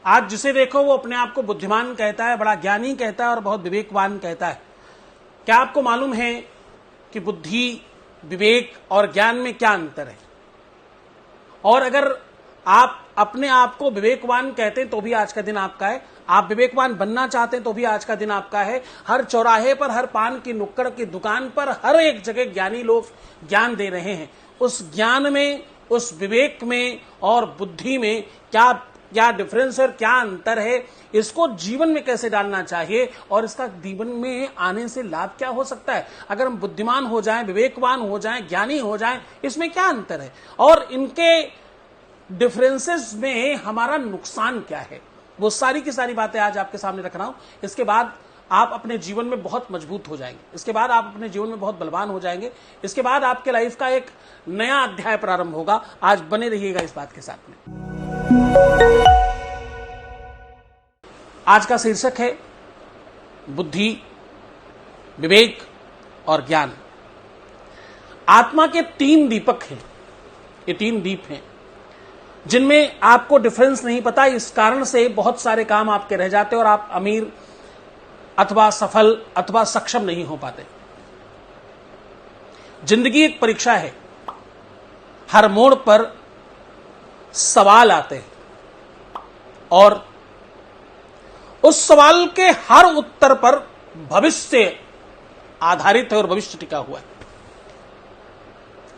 आज जिसे देखो वो अपने आप को बुद्धिमान कहता है, बड़ा ज्ञानी कहता है और बहुत विवेकवान कहता है। क्या आपको मालूम है कि बुद्धि, विवेक और ज्ञान में क्या अंतर है? और अगर आप अपने आप को विवेकवान कहते हैं तो भी आज का दिन आपका है, आप विवेकवान बनना चाहते हैं तो भी आज का दिन आपका है। हर चौराहे पर, हर पान की नुक्कड़ की दुकान पर, हर एक जगह ज्ञानी लोग ज्ञान दे रहे हैं। उस ज्ञान में, उस विवेक में और बुद्धि में क्या डिफरेंस है और क्या अंतर है, इसको जीवन में कैसे डालना चाहिए और इसका जीवन में आने से लाभ क्या हो सकता है। अगर हम बुद्धिमान हो जाएं, विवेकवान हो जाएं, ज्ञानी हो जाएं, इसमें क्या अंतर है और इनके डिफरेंसेस में हमारा नुकसान क्या है, वो सारी की सारी बातें आज आपके सामने रख रहा हूं। इसके बाद आप अपने जीवन में बहुत मजबूत हो जाएंगे, इसके बाद आप अपने जीवन में बहुत बलवान हो जाएंगे, इसके बाद आपके लाइफ का एक नया अध्याय प्रारंभ होगा। आज बने रहिएगा इस बात के साथ में। आज का शीर्षक है बुद्धि, विवेक और ज्ञान। आत्मा के 3 दीपक हैं, ये 3 दीप हैं जिनमें आपको डिफरेंस नहीं पता। इस कारण से बहुत सारे काम आपके रह जाते और आप अमीर अथवा सफल अथवा सक्षम नहीं हो पाते। जिंदगी एक परीक्षा है, हर मोड़ पर सवाल आते हैं और उस सवाल के हर उत्तर पर भविष्य आधारित है और भविष्य टिका हुआ है।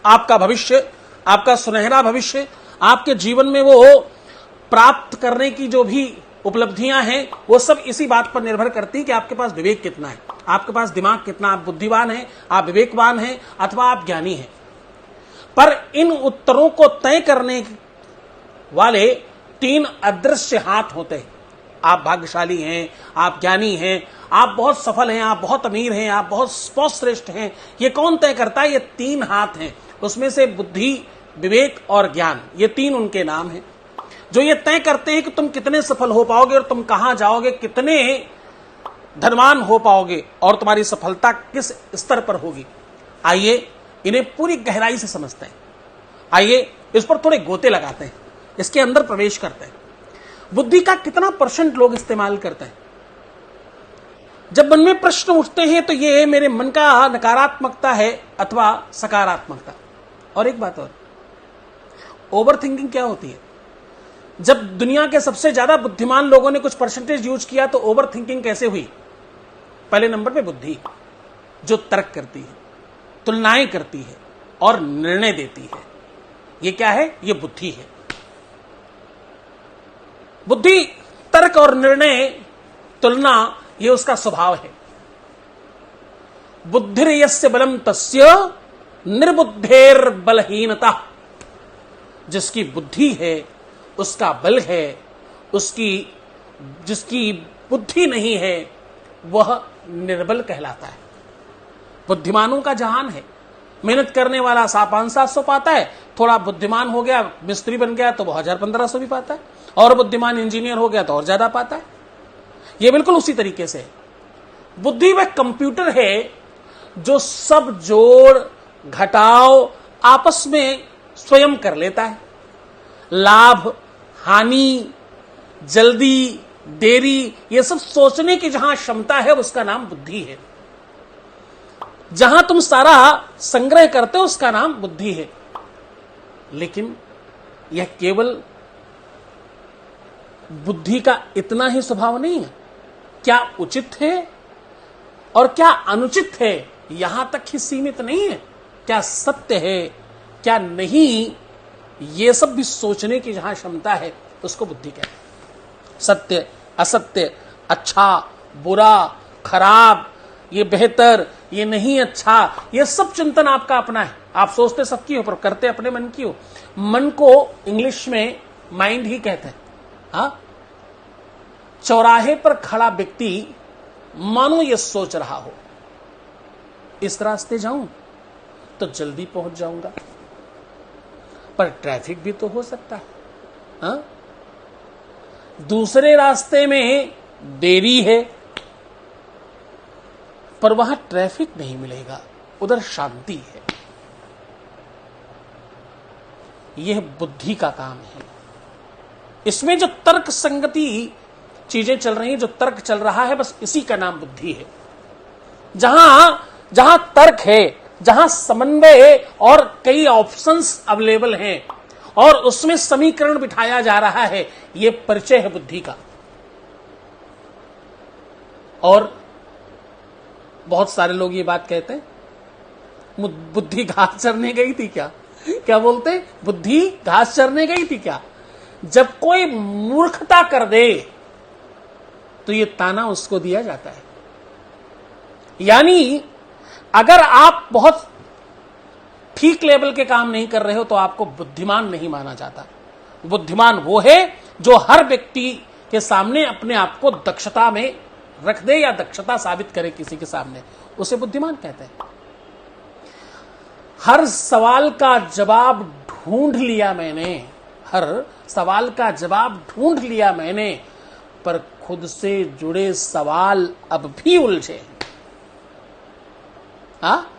आपका भविष्य, आपका सुनहरा भविष्य, आपके जीवन में वो प्राप्त करने की जो भी उपलब्धियां हैं, वो सब इसी बात पर निर्भर करती है कि आपके पास विवेक कितना है, आपके पास दिमाग कितना, आप बुद्धिमान हैं, आप विवेकवान हैं अथवा आप ज्ञानी हैं। पर इन उत्तरों को तय करने वाले 3 अदृश्य हाथ होते हैं। आप भाग्यशाली हैं, आप ज्ञानी हैं, आप बहुत सफल हैं, आप बहुत अमीर हैं, आप बहुत श्रेष्ठ हैं, ये कौन तय करता है? ये 3 हाथ हैं। उसमें से बुद्धि, विवेक और ज्ञान, ये 3 उनके नाम हैं जो ये तय करते हैं कि तुम कितने सफल हो पाओगे और तुम कहां जाओगे, कितने धनवान हो पाओगे और तुम्हारी सफलता किस स्तर पर होगी। आइए इन्हें पूरी गहराई से समझते हैं। आइए इस पर थोड़े गोते लगाते हैं, इसके अंदर प्रवेश करते हैं। बुद्धि का कितना % लोग इस्तेमाल करते हैं? जब मन में प्रश्न उठते हैं तो ये मेरे मन का नकारात्मकता है अथवा सकारात्मकता। और एक बात और, ओवर थिंकिंग क्या होती है? जब दुनिया के सबसे ज्यादा बुद्धिमान लोगों ने कुछ % यूज किया तो ओवर थिंकिंग कैसे हुई? पहले नंबर पे बुद्धि, जो तर्क करती है, तुलनाएं करती है और निर्णय देती है। ये क्या है? ये बुद्धि है। बुद्धि, तर्क और निर्णय, तुलना, ये उसका स्वभाव है। बुद्धिर्यस्य बलम तस्य निर्बुद्धेर बलहीनता। जिसकी बुद्धि है उसका बल है, जिसकी बुद्धि नहीं है वह निर्बल कहलाता है। बुद्धिमानों का जहान है। मेहनत करने वाला 500-700 पाता है, थोड़ा बुद्धिमान हो गया, मिस्त्री बन गया तो वह 1000-1500 भी पाता है, और बुद्धिमान इंजीनियर हो गया तो और ज्यादा पाता है। यह बिल्कुल उसी तरीके से बुद्धि वह कंप्यूटर है जो सब जोड़ घटाव आपस में स्वयं कर लेता है। लाभ, हानि, जल्दी, देरी, ये सब सोचने की जहां क्षमता है उसका नाम बुद्धि है। जहां तुम सारा संग्रह करते हो उसका नाम बुद्धि है। लेकिन यह केवल बुद्धि का इतना ही स्वभाव नहीं है। क्या उचित है और क्या अनुचित है यहां तक ही सीमित नहीं है। क्या सत्य है, क्या नहीं, ये सब भी सोचने की जहां क्षमता है उसको बुद्धि कहते हैं। सत्य, असत्य, अच्छा, बुरा, खराब, ये बेहतर, ये नहीं अच्छा, ये सब चिंतन आपका अपना है। आप सोचते सबकी हो पर करते अपने मन की हो। मन को इंग्लिश में माइंड ही कहते हैं। हाँ, चौराहे पर खड़ा व्यक्ति मानो ये सोच रहा हो, इस रास्ते जाऊं तो जल्दी पहुंच जाऊंगा, पर ट्रैफिक भी तो हो सकता है। हाँ? दूसरे रास्ते में देरी है पर वहां ट्रैफिक नहीं मिलेगा, उधर शांति है। यह बुद्धि का काम है। इसमें जो तर्क संगति चीजें चल रही हैं, जो तर्क चल रहा है, बस इसी का नाम बुद्धि है। जहां तर्क है, जहां समन्वय और कई ऑप्शंस अवेलेबल हैं और उसमें समीकरण बिठाया जा रहा है, यह परिचय है बुद्धि का। और बहुत सारे लोग ये बात कहते हैं, बुद्धि घास चरने गई थी क्या? क्या बोलते? बुद्धि घास चरने गई थी क्या? जब कोई मूर्खता कर दे तो ये ताना उसको दिया जाता है। यानी अगर आप बहुत ठीक लेवल के काम नहीं कर रहे हो तो आपको बुद्धिमान नहीं माना जाता। बुद्धिमान वो है जो हर व्यक्ति के सामने अपने आप को दक्षता में रख दे या दक्षता साबित करे किसी के सामने, उसे बुद्धिमान कहते हैं। हर सवाल का जवाब ढूंढ लिया मैंने, हर सवाल का जवाब ढूंढ लिया मैंने, पर खुद से जुड़े सवाल अब भी उलझे। हाँ,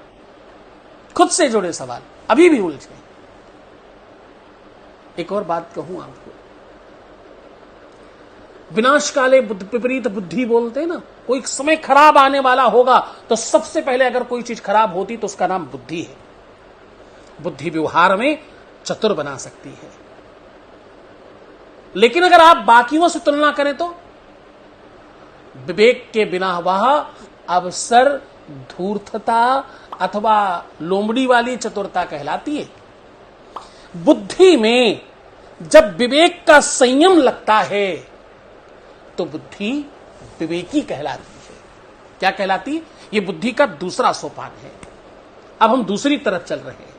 खुद से जुड़े सवाल अभी भी उलझे। एक और बात कहूं आपको, विनाश काले विपरीत बुद्धि बोलते हैं ना। कोई समय खराब आने वाला होगा तो सबसे पहले अगर कोई चीज खराब होती तो उसका नाम बुद्धि है। बुद्धि व्यवहार में चतुर बना सकती है, लेकिन अगर आप बाकियों से तुलना करें तो विवेक के बिना वह अवसर धूर्तता अथवा लोमड़ी वाली चतुरता कहलाती है। बुद्धि में जब विवेक का संयम लगता है तो बुद्धि विवेकी कहलाती है। क्या कहलाती? ये बुद्धि का दूसरा सोपान है। अब हम दूसरी तरफ चल रहे हैं,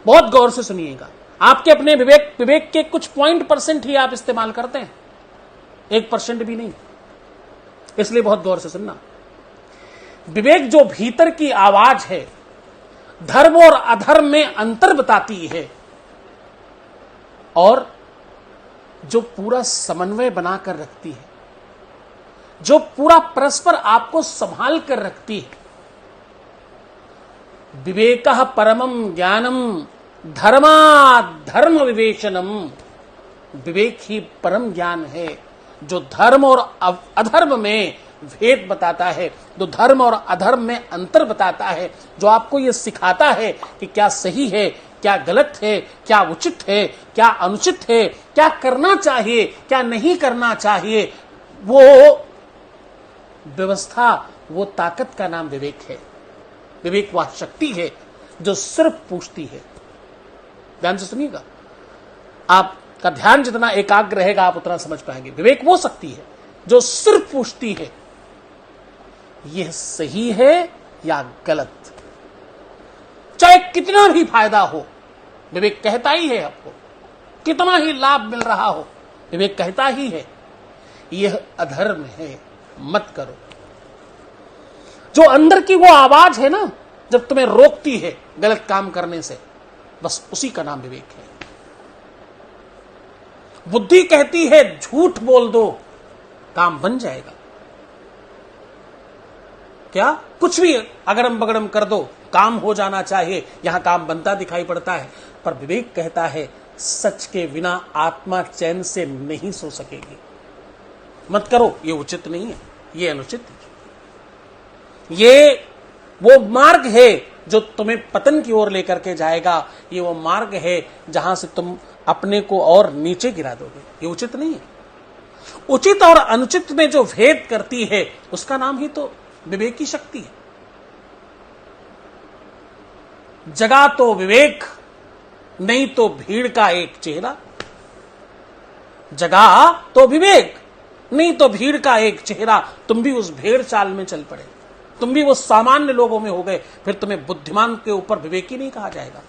बहुत गौर से सुनिएगा। आपके अपने विवेक के कुछ 0% ही आप इस्तेमाल करते हैं, 1% भी नहीं, इसलिए बहुत गौर से सुनना। विवेक जो भीतर की आवाज है, धर्म और अधर्म में अंतर बताती है और जो पूरा समन्वय बनाकर रखती है, जो पूरा परस्पर आपको संभाल कर रखती है। विवेकः परमं ज्ञानम धर्मा धर्म विवेचनम। विवेक ही परम ज्ञान है जो धर्म और अधर्म में भेद बताता है, जो धर्म और अधर्म में अंतर बताता है, जो आपको यह सिखाता है कि क्या सही है, क्या गलत है, क्या उचित है, क्या अनुचित है, क्या करना चाहिए, क्या नहीं करना चाहिए। वो व्यवस्था, वो ताकत का नाम विवेक है। विवेक वह शक्ति है जो सिर्फ पूछती है। ध्यान से सुनिएगा, आपका ध्यान जितना एकाग्र रहेगा आप उतना समझ पाएंगे। विवेक वो शक्ति है जो सिर्फ पूछती है यह सही है या गलत, चाहे कितना भी फायदा हो। विवेक कहता ही है आपको, कितना ही लाभ मिल रहा हो, विवेक कहता ही है यह अधर्म है, मत करो। जो अंदर की वो आवाज है ना, जब तुम्हें रोकती है गलत काम करने से, बस उसी का नाम विवेक है। बुद्धि कहती है झूठ बोल दो, काम बन जाएगा। क्या कुछ भी अगड़म बगड़म कर दो, काम हो जाना चाहिए, यहां काम बनता दिखाई पड़ता है। पर विवेक कहता है सच के बिना आत्मा चैन से नहीं सो सकेगी, मत करो, ये उचित नहीं है, ये अनुचित है। ये वो मार्ग है जो तुम्हें पतन की ओर लेकर के जाएगा, ये वो मार्ग है जहां से तुम अपने को और नीचे गिरा दोगे, ये उचित नहीं है। उचित और अनुचित में जो भेद करती है उसका नाम ही तो विवेक की शक्ति है। जगा तो विवेक, नहीं तो भीड़ का एक चेहरा। जगा तो विवेक, नहीं तो भीड़ का एक चेहरा। तुम भी उस भेड़ चाल में चल पड़े, तुम भी वो सामान्य लोगों में हो गए, फिर तुम्हें बुद्धिमान के ऊपर विवेकी नहीं कहा जाएगा।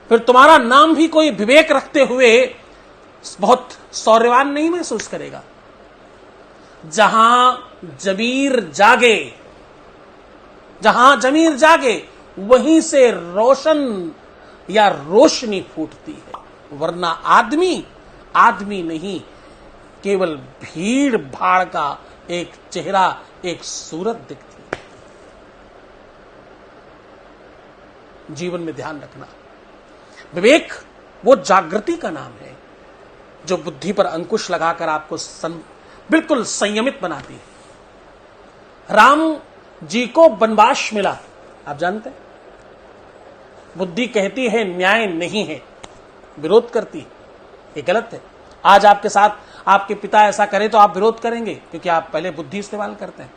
फिर तुम्हारा नाम भी कोई विवेक रखते हुए बहुत शौर्यवान नहीं महसूस करेगा। जहां जमीर जागे, जहां जमीर जागे वहीं से रोशन या रोशनी फूटती है, वरना आदमी नहीं, केवल भीड़ भाड़ का एक चेहरा, एक सूरत दिखती है। जीवन में ध्यान रखना, विवेक वो जागृति का नाम है। जो बुद्धि पर अंकुश लगाकर आपको बिल्कुल संयमित बनाती है। राम जी को वनवास मिला, आप जानते हैं, बुद्धि कहती है न्याय नहीं है, विरोध करती है, ये गलत है। आज आपके साथ आपके पिता ऐसा करें तो आप विरोध करेंगे, क्योंकि आप पहले बुद्धि इस्तेमाल करते हैं।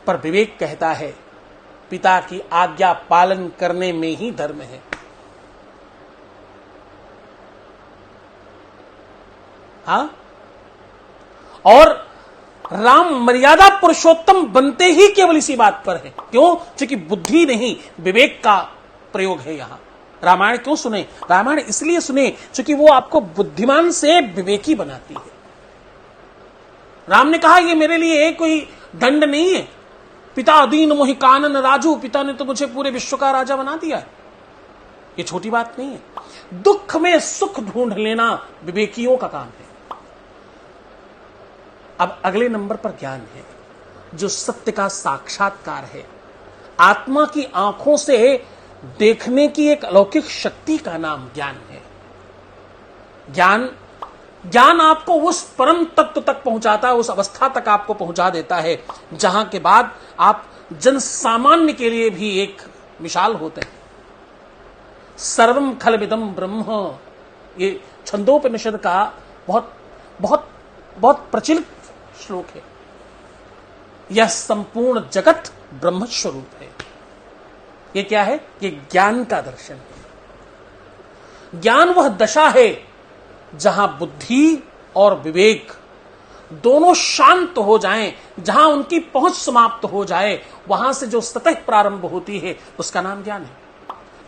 पर विवेक कहता है पिता की आज्ञा पालन करने में ही धर्म है। हाँ, और राम मर्यादा पुरुषोत्तम बनते ही केवल इसी बात पर है। क्यों? क्योंकि बुद्धि नहीं, विवेक का प्रयोग है यहां। रामायण क्यों सुने? रामायण इसलिए सुने क्योंकि वो आपको बुद्धिमान से विवेकी बनाती है। राम ने कहा ये मेरे लिए कोई दंड नहीं है, पिता अदीन मोहि कानन राजू, पिता ने तो मुझे पूरे विश्व का राजा बना दिया, ये छोटी बात नहीं है। दुख में सुख ढूंढ लेना विवेकियों का काम है। अब अगले नंबर पर ज्ञान है, जो सत्य का साक्षात्कार है। आत्मा की आंखों से देखने की एक अलौकिक शक्ति का नाम ज्ञान है। ज्ञान आपको उस परम तत्व तक पहुंचाता है, उस अवस्था तक आपको पहुंचा देता है जहां के बाद आप जन सामान्य के लिए भी एक मिसाल होते हैं। सर्वम खलविदम ब्रह्म, ये छंदोपनिषद का बहुत बहुत बहुत प्रचलित श्लोक है। यह संपूर्ण जगत ब्रह्म स्वरूप है। ये क्या है? ये ज्ञान का दर्शन है। ज्ञान वह दशा है जहां बुद्धि और विवेक दोनों शांत हो जाएं, जहां उनकी पहुंच समाप्त हो जाए, वहां से जो सतह प्रारंभ होती है उसका नाम ज्ञान है।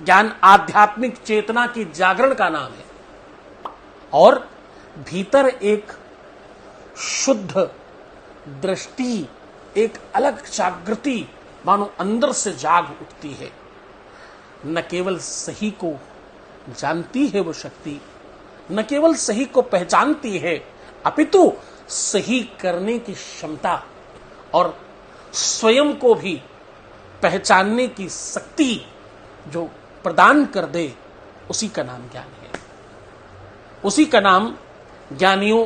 ज्ञान आध्यात्मिक चेतना की जागरण का नाम है। और भीतर एक शुद्ध दृष्टि, एक अलग जागृति मानो अंदर से जाग उठती है। न केवल सही को जानती है वो शक्ति, न केवल सही को पहचानती है, अपितु सही करने की क्षमता और स्वयं को भी पहचानने की शक्ति जो प्रदान कर दे, उसी का नाम ज्ञान है। उसी का नाम ज्ञानियों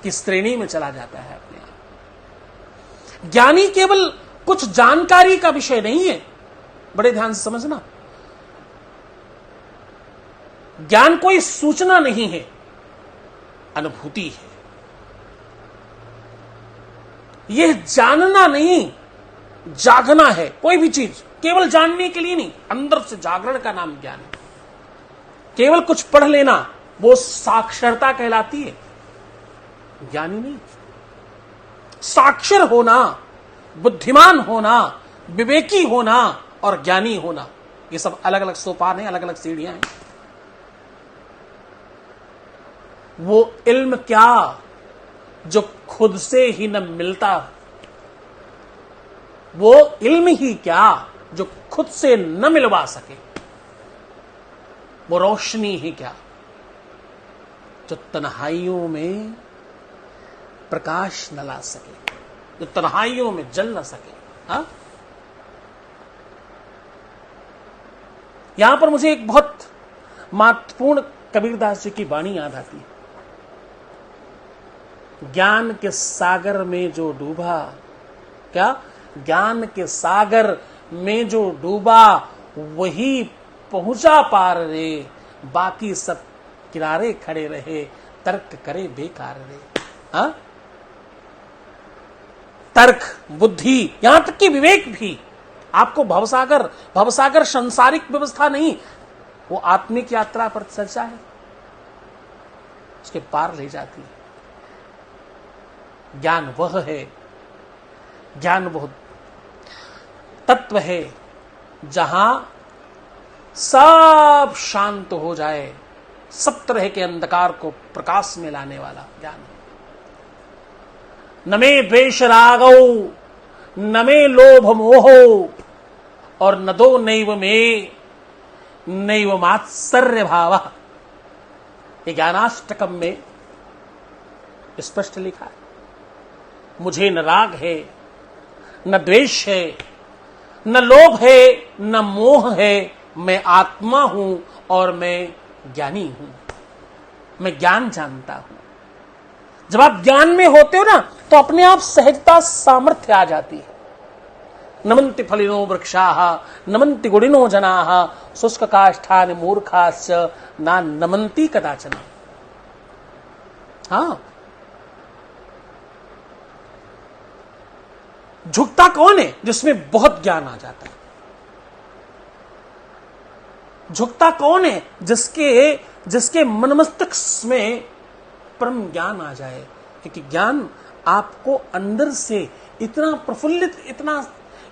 की श्रेणी में चला जाता है अपने आप। ज्ञानी केवल कुछ जानकारी का विषय नहीं है, बड़े ध्यान से समझना। ज्ञान कोई सूचना नहीं है, अनुभूति है। यह जानना नहीं, जागना है। कोई भी चीज केवल जानने के लिए नहीं, अंदर से जागरण का नाम ज्ञान है। केवल कुछ पढ़ लेना वो साक्षरता कहलाती है, ज्ञानी नहीं। साक्षर होना, बुद्धिमान होना, विवेकी होना और ज्ञानी होना, ये सब अलग अलग सोपान हैं, अलग अलग सीढ़ियां हैं। वो इल्म क्या जो खुद से ही न मिलता, वो इल्म ही क्या जो खुद से न मिलवा सके, वो रोशनी ही क्या जो तन्हाइयों में प्रकाश न ला सके, जो तन्हाइयों में जल न सके। हा? यहां पर मुझे एक बहुत महत्वपूर्ण कबीरदास जी की वाणी याद आती है। ज्ञान के सागर में जो डूबा, क्या? ज्ञान के सागर में जो डूबा वही पहुंचा पार रे, बाकी सब किनारे खड़े रहे, तर्क करे बेकार रे। हा? तर्क, बुद्धि, यहां तक कि विवेक भी आपको भवसागर संसारिक व्यवस्था नहीं, वो आत्मिक यात्रा पर चर्चा है, उसके पार ले जाती है। ज्ञान वह है, ज्ञान वह तत्व है जहां सब शांत हो जाए, सब तरह के अंधकार को प्रकाश में लाने वाला ज्ञान है। न में द्वेष रागौ, न में लोभ मोहो, और न दो नैव में नैव मात्सर्य भाव। ये ज्ञानाष्टकम में स्पष्ट लिखा है। मुझे न राग है, न द्वेष है, न लोभ है, न मोह है, मैं आत्मा हूं और मैं ज्ञानी हूं। मैं ज्ञान जानता हूं। जब आप ज्ञान में होते हो ना, तो अपने आप सहजता सामर्थ्य आ जाती है। नमन्ति फलिनो वृक्षाः नमन्ति गुणिनो जनाः शुष्क काष्ठानि मूर्खाश्च ना नमन्ति कदाचन। हाँ, झुकता कौन है? जिसमें बहुत ज्ञान आ जाता है। झुकता कौन है? जिसके मन मस्तिष्क में परम ज्ञान आ जाए, क्योंकि ज्ञान आपको अंदर से इतना प्रफुल्लित,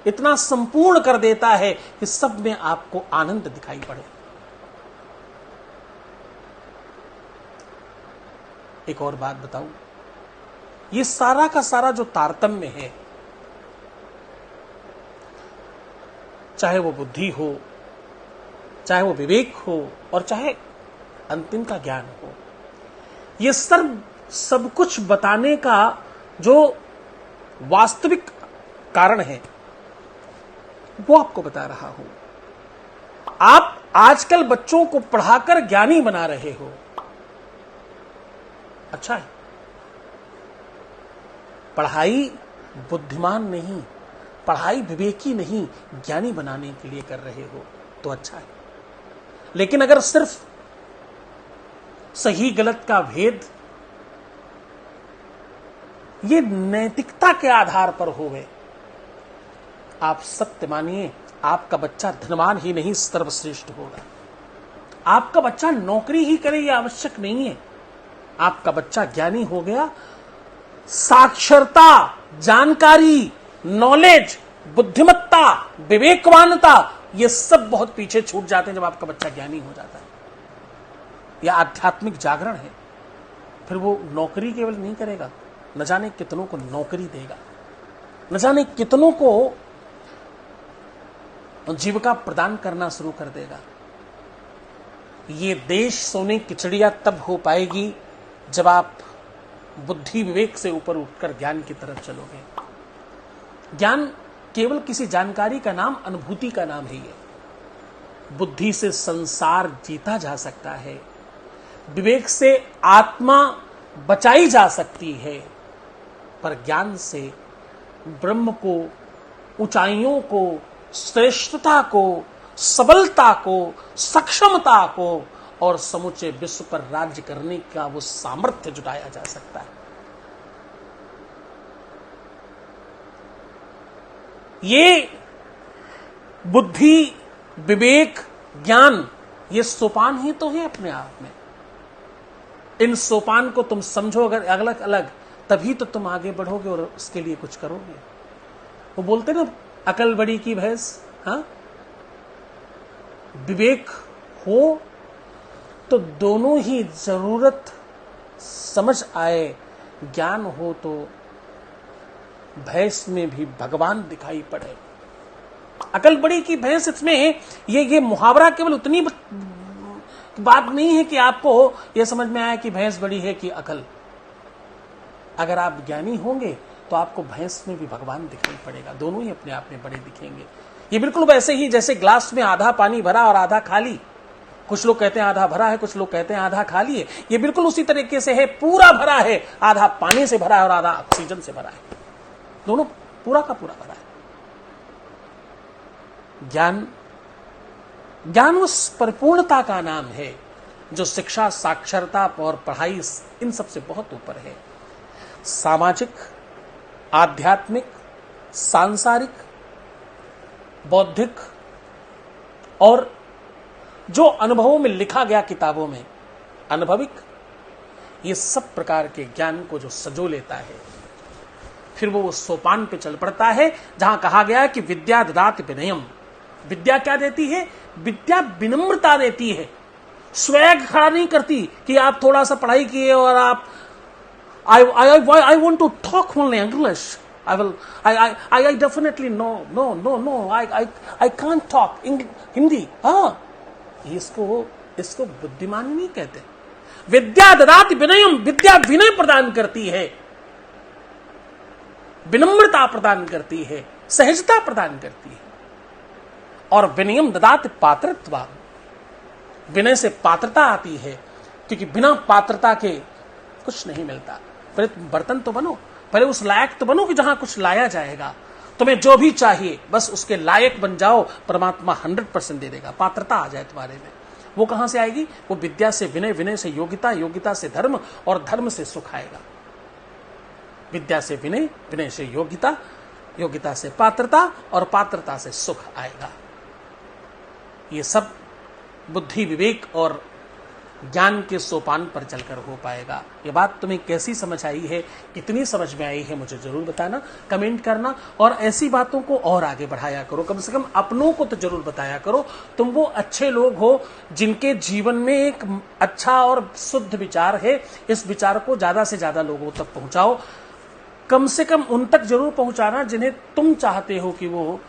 इतना संपूर्ण कर देता है कि सब में आपको आनंद दिखाई पड़े। एक और बात बताऊं, ये सारा का सारा जो तारतम्य है, चाहे वो बुद्धि हो, चाहे वो विवेक हो, और चाहे अंतिम का ज्ञान हो, ये सब कुछ बताने का जो वास्तविक कारण है वो आपको बता रहा हूं। आप आजकल बच्चों को पढ़ाकर ज्ञानी बना रहे हो, अच्छा है। पढ़ाई बुद्धिमान नहीं, पढ़ाई विवेकी नहीं, ज्ञानी बनाने के लिए कर रहे हो तो अच्छा है। लेकिन अगर सिर्फ सही गलत का भेद ये नैतिकता के आधार पर होवे, आप सत्य मानिए, आपका बच्चा धनवान ही नहीं सर्वश्रेष्ठ होगा। आपका बच्चा नौकरी ही करे यह आवश्यक नहीं है। आपका बच्चा ज्ञानी हो गया, साक्षरता, जानकारी, नॉलेज, बुद्धिमत्ता, विवेकवानता, ये सब बहुत पीछे छूट जाते हैं जब आपका बच्चा ज्ञानी हो जाता है। यह आध्यात्मिक जागरण है। फिर वो नौकरी केवल नहीं करेगा, न जाने कितनों को नौकरी देगा, न जाने कितनों को जीविका प्रदान करना शुरू कर देगा। ये देश सोने की चिड़िया तब हो पाएगी जब आप बुद्धि विवेक से ऊपर उठकर ज्ञान की तरफ चलोगे। ज्ञान केवल किसी जानकारी का नाम, अनुभूति का नाम है। ये बुद्धि से संसार जीता जा सकता है, विवेक से आत्मा बचाई जा सकती है, पर ज्ञान से ब्रह्म को, ऊंचाइयों को, श्रेष्ठता को, सबलता को, सक्षमता को और समूचे विश्व पर राज्य करने का वो सामर्थ्य जुटाया जा सकता है। ये बुद्धि, विवेक, ज्ञान, ये सोपान ही तो है अपने आप में। इन सोपान को तुम समझो अगर अलग अलग, तभी तो तुम आगे बढ़ोगे और उसके लिए कुछ करोगे। वो बोलते ना, अकल बड़ी की भैंस। हाँ, विवेक हो तो दोनों ही जरूरत समझ आए, ज्ञान हो तो भैंस में भी भगवान दिखाई पड़े। अकल बड़ी की भैंस, इसमें ये मुहावरा केवल उतनी बात नहीं है कि आपको यह समझ में आया कि भैंस बड़ी है कि अकल। अगर आप ज्ञानी होंगे तो आपको भैंस में भी भगवान दिखाई पड़ेगा, दोनों ही अपने आप में बड़े दिखेंगे। ये बिल्कुल वैसे ही जैसे ग्लास में आधा पानी भरा और आधा खाली। कुछ लोग कहते हैं आधा भरा है, कुछ लोग कहते हैं आधा खाली है। ये बिल्कुल उसी तरीके से है, पूरा भरा है, आधा पानी से भरा है और आधा ऑक्सीजन से भरा है, दोनों पूरा का पूरा भरा है। ज्ञान उस परिपूर्णता का नाम है जो शिक्षा, साक्षरता और पढ़ाई इन सबसे बहुत ऊपर है। सामाजिक, आध्यात्मिक, सांसारिक, बौद्धिक और जो अनुभवों में लिखा गया, किताबों में अनुभविक, ये सब प्रकार के ज्ञान को जो सजो लेता है, फिर वो सोपान पे चल पड़ता है जहां कहा गया है कि विद्या ददाति विनयम। विद्या क्या देती है? विद्या विनम्रता देती है। स्वैग खड़ा नहीं करती कि आप थोड़ा सा पढ़ाई किए और आप I want to talk only English. I definitely no. I can't talk Hindi. हाँ, इसको बुद्धिमानी नहीं कहते। विद्या ददाति विनयम, विद्या विनय प्रदान करती है, विनम्रता प्रदान करती है, सहजता प्रदान करती है। और विनयम ददाति पात्रत्वा, विनय से पात्रता आती है, क्योंकि बिना पात्रता के कुछ नहीं मिलता। पहले तुम बर्तन तो बनो, पहले उस लायक तो बनो कि जहां कुछ लाया जाएगा। तुम्हें जो भी चाहिए बस उसके लायक बन जाओ, परमात्मा 100% दे देगा। पात्रता आ जाए तुम्हारे में, वो कहां से आएगी? वो विद्या से विनय, विनय से योग्यता, योग्यता से धर्म और धर्म से सुख आएगा। विद्या से विनय, विनय से योग्यता, योग्यता से पात्रता और पात्रता से सुख आएगा। ये सब बुद्धि, विवेक और ज्ञान के सोपान पर चलकर हो पाएगा। ये बात तुम्हें कैसी समझ आई है, कितनी समझ में आई है, मुझे जरूर बताना, कमेंट करना। और ऐसी बातों को और आगे बढ़ाया करो, कम से कम अपनों को तो जरूर बताया करो। तुम वो अच्छे लोग हो जिनके जीवन में एक अच्छा और शुद्ध विचार है। इस विचार को ज्यादा से ज्यादा लोगों तक पहुंचाओ। कम से कम उन तक जरूर पहुंचाना जिन्हें तुम चाहते हो कि वो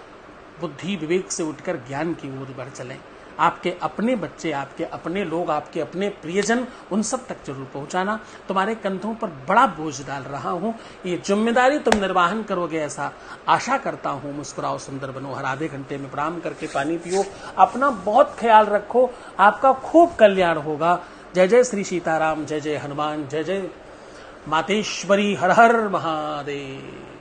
बुद्धि विवेक से उठकर ज्ञान की ओर बढ़ चलें। आपके अपने बच्चे, आपके अपने लोग, आपके अपने प्रियजन, उन सब तक जरूर पहुंचाना। तुम्हारे कंधों पर बड़ा बोझ डाल रहा हूं, ये जिम्मेदारी तुम निर्वाहन करोगे ऐसा आशा करता हूं। मुस्कुराओ, सुंदर बनो, हर आधे घंटे में प्रणाम करके पानी पियो, अपना बहुत ख्याल रखो, आपका खूब कल्याण होगा। जय जय श्री सीताराम, जय जय हनुमान, जय जय मातेश्वरी, हर हर महादेव।